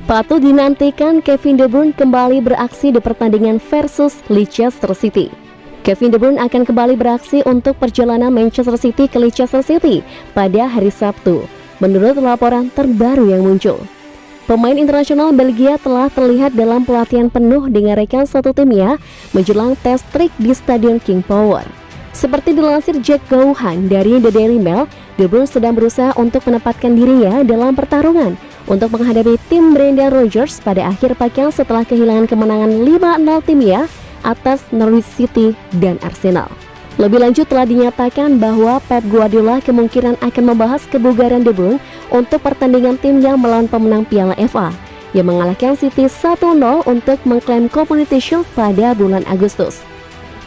Patut dinantikan Kevin De Bruyne kembali beraksi di pertandingan versus Leicester City. Kevin De Bruyne akan kembali beraksi untuk perjalanan Manchester City ke Leicester City pada hari Sabtu, menurut laporan terbaru yang muncul. Pemain internasional Belgia telah terlihat dalam pelatihan penuh dengan rekan satu timnya menjelang tes trik di Stadion King Power. Seperti dilansir Jack Gouhan dari The Daily Mail, De Bruyne sedang berusaha untuk menempatkan dirinya dalam pertarungan untuk menghadapi tim Brendan Rodgers pada akhir pekan setelah kehilangan kemenangan 5-0 timnya atas Norwich City dan Arsenal. Lebih lanjut telah dinyatakan bahwa Pep Guardiola kemungkinan akan membahas kebugaran De Bruyne untuk pertandingan timnya melawan pemenang Piala FA yang mengalahkan City 1-0 untuk mengklaim Community Shield pada bulan Agustus.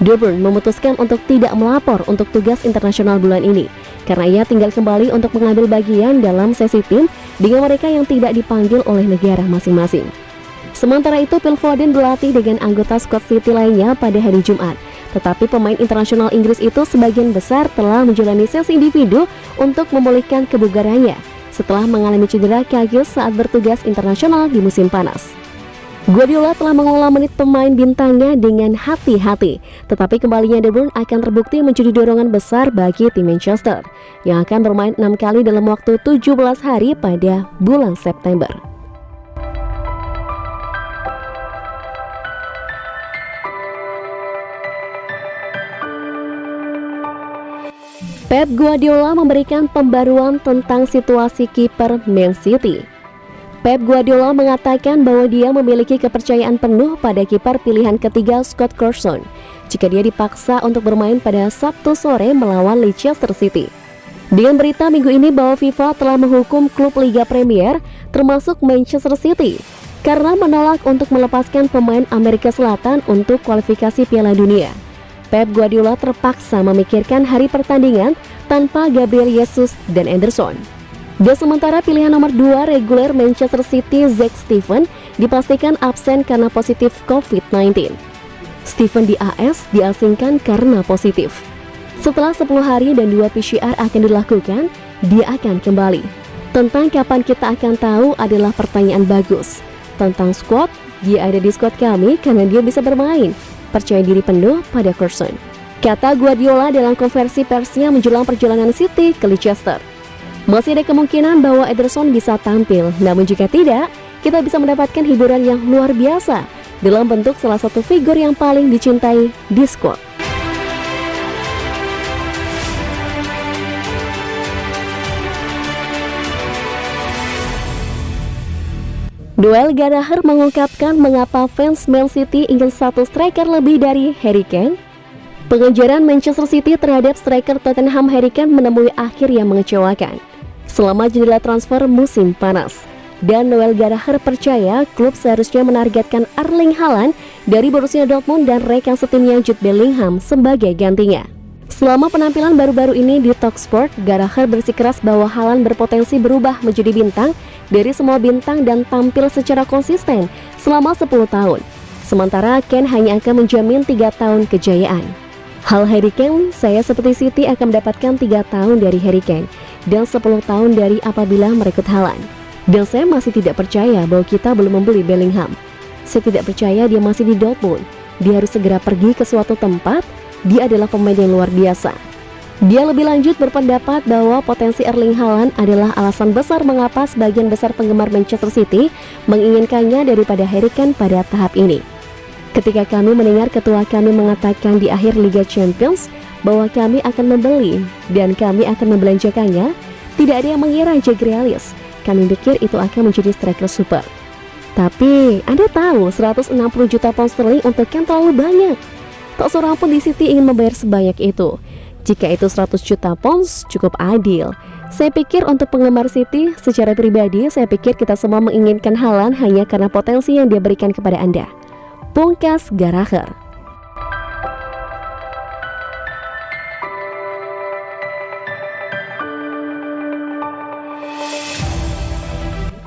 De Bruyne memutuskan untuk tidak melapor untuk tugas internasional bulan ini karena ia tinggal kembali untuk mengambil bagian dalam sesi tim dengan mereka yang tidak dipanggil oleh negara masing-masing. Sementara itu, Phil Foden berlatih dengan anggota squad City lainnya pada hari Jumat. Tetapi pemain internasional Inggris itu sebagian besar telah menjalani sesi individu untuk memulihkan kebugarannya setelah mengalami cedera kaki saat bertugas internasional di musim panas. Guardiola telah mengolah menit pemain bintangnya dengan hati-hati, tetapi kembalinya De Bruyne akan terbukti menjadi dorongan besar bagi tim Manchester yang akan bermain 6 kali dalam waktu 17 hari pada bulan September. Pep Guardiola memberikan pembaruan tentang situasi kiper Man City. Pep Guardiola mengatakan bahwa dia memiliki kepercayaan penuh pada kiper pilihan ketiga Scott Carson jika dia dipaksa untuk bermain pada Sabtu sore melawan Leicester City. Dengan berita minggu ini bahwa FIFA telah menghukum klub Liga Premier termasuk Manchester City karena menolak untuk melepaskan pemain Amerika Selatan untuk kualifikasi Piala Dunia, Pep Guardiola terpaksa memikirkan hari pertandingan tanpa Gabriel Jesus dan Ederson. Dan sementara pilihan nomor 2 reguler Manchester City Zack Steffen dipastikan absen karena positif COVID-19. Steffen di AS diasingkan karena positif. Setelah 10 hari dan 2 PCR akan dilakukan, dia akan kembali. Tentang kapan kita akan tahu adalah pertanyaan bagus. Tentang squad, dia ada di squad kami karena dia bisa bermain. Percaya diri penuh pada Carson, kata Guardiola dalam konversi persnya menjelang perjalanan City ke Leicester. Masih ada kemungkinan bahwa Ederson bisa tampil, namun jika tidak, kita bisa mendapatkan hiburan yang luar biasa dalam bentuk salah satu figur yang paling dicintai di squad. Duel Gallagher mengungkapkan mengapa fans Man City ingin satu striker lebih dari Harry Kane. Pengejaran Manchester City terhadap striker Tottenham Harry Kane menemui akhir yang mengecewakan selama jendela transfer musim panas. Dan Noel Gallagher percaya klub seharusnya menargetkan Erling Haaland dari Borussia Dortmund dan rekan setimnya Jude Bellingham sebagai gantinya. Selama penampilan baru-baru ini di Talksport, Gallagher bersikeras bahwa Haaland berpotensi berubah menjadi bintang dari semua bintang dan tampil secara konsisten selama 10 tahun. Sementara Kane hanya akan menjamin 3 tahun kejayaan. Hal Harry Kane, saya seperti City akan mendapatkan 3 tahun dari Harry Kane dan 10 tahun dari apabila merekrut Haaland. Dan saya masih tidak percaya bahwa kita belum membeli Bellingham. Saya tidak percaya dia masih di Dortmund. Dia harus segera pergi ke suatu tempat. Dia adalah pemain yang luar biasa. Dia lebih lanjut berpendapat bahwa potensi Erling Haaland adalah alasan besar mengapa sebagian besar penggemar Manchester City menginginkannya daripada Harry Kane pada tahap ini. Ketika kami mendengar ketua kami mengatakan di akhir Liga Champions bahwa kami akan membeli dan kami akan membelanjakannya, tidak ada yang mengira Jack Grealish. Kami pikir itu akan menjadi striker super. Tapi Anda tahu 160 juta pound sterling untuk Kane terlalu banyak. Tak seorang pun di City ingin membayar sebanyak itu. Jika itu 100 juta pounds cukup adil. Saya pikir untuk penggemar City secara pribadi, saya pikir kita semua menginginkan Haaland hanya karena potensi yang dia berikan kepada Anda. Pungkas Gallagher.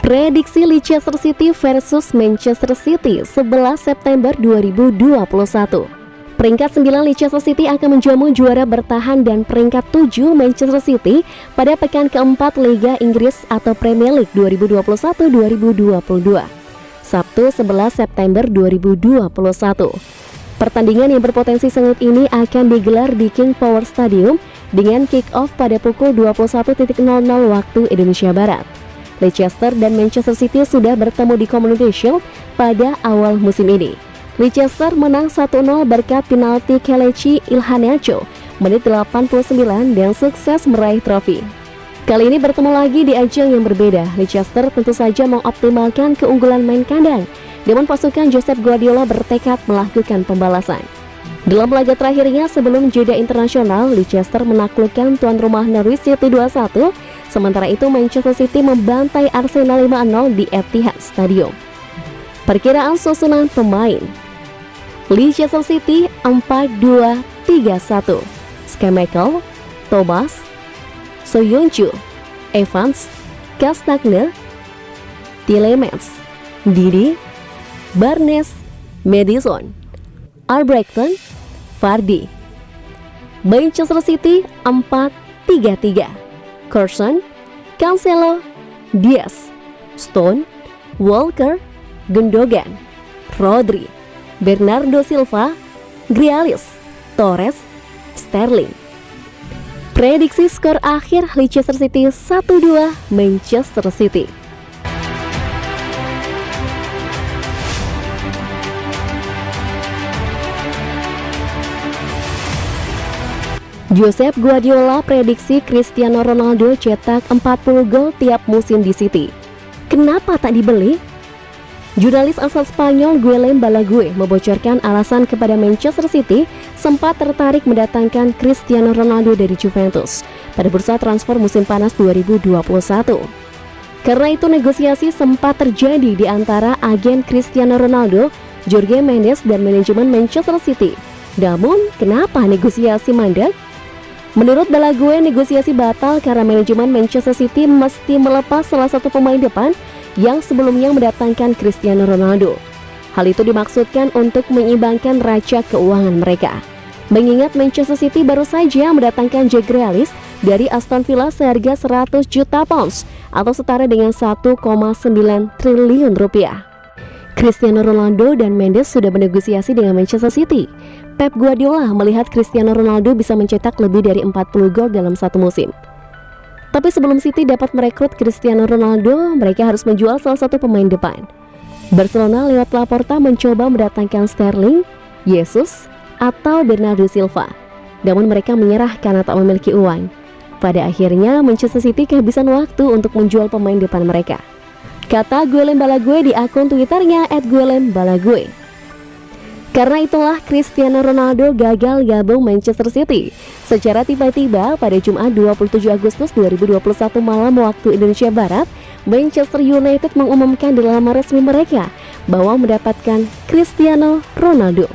Prediksi Leicester City versus Manchester City 11 September 2021. Peringkat 9 Leicester City akan menjamu juara bertahan dan peringkat 7 Manchester City pada pekan keempat Liga Inggris atau Premier League 2021-2022. Sabtu 11 September 2021. Pertandingan yang berpotensi sengit ini akan digelar di King Power Stadium dengan kick-off pada pukul 21.00 waktu Indonesia Barat. Leicester dan Manchester City sudah bertemu di Community Shield pada awal musim ini. Leicester menang 1-0 berkat penalti Kelechi Iheanacho menit 89 dan sukses meraih trofi. Kali ini bertemu lagi di ajang yang berbeda. Leicester tentu saja mengoptimalkan keunggulan main kandang, namun pasukan Josep Guardiola bertekad melakukan pembalasan. Dalam laga terakhirnya sebelum jeda internasional, Leicester menaklukkan tuan rumah Norwich City 2-1, sementara itu Manchester City membantai Arsenal 5-0 di Etihad Stadium. Perkiraan susunan pemain: Leicester City 4-2-3-1, Schmeichel, Thomas, Soyuncu, Evans, Castagna, Tielemans, Didi, Barnes, Maddison, Albrighton, Vardy. Manchester City 4-3-3, Courson, Cancelo, Diaz, Stone, Walker, Gundogan, Rodri, Bernardo Silva, Grealish, Torres, Sterling. Prediksi skor akhir Leicester City 1-2 Manchester City. Josep Guardiola prediksi Cristiano Ronaldo cetak 40 gol tiap musim di City. Kenapa tak dibeli? Jurnalis asal Spanyol Guillem Balague membocorkan alasan kepada Manchester City sempat tertarik mendatangkan Cristiano Ronaldo dari Juventus pada bursa transfer musim panas 2021. Karena itu negosiasi sempat terjadi di antara agen Cristiano Ronaldo, Jorge Mendes dan manajemen Manchester City. Namun, kenapa negosiasi mandek? Menurut Balague, negosiasi batal karena manajemen Manchester City mesti melepas salah satu pemain depan yang sebelumnya mendatangkan Cristiano Ronaldo. Hal itu dimaksudkan untuk menyeimbangkan raca keuangan mereka. Mengingat Manchester City baru saja mendatangkan Jack Grealish dari Aston Villa seharga 100 juta pounds atau setara dengan 1,9 triliun rupiah. Cristiano Ronaldo dan Mendes sudah bernegosiasi dengan Manchester City. Pep Guardiola melihat Cristiano Ronaldo bisa mencetak lebih dari 40 gol dalam satu musim. Tapi sebelum City dapat merekrut Cristiano Ronaldo, mereka harus menjual salah satu pemain depan. Barcelona lewat Laporta mencoba mendatangkan Sterling, Jesus, atau Bernardo Silva. Namun mereka menyerah karena tak memiliki uang. Pada akhirnya Manchester City kehabisan waktu untuk menjual pemain depan mereka. Kata Guillem Balague di akun Twitternya @guillembalague. Karena itulah Cristiano Ronaldo gagal gabung Manchester City secara tiba-tiba pada Jumat 27 Agustus 2021 malam waktu Indonesia Barat. Manchester United mengumumkan di laman resmi mereka bahwa mendapatkan Cristiano Ronaldo.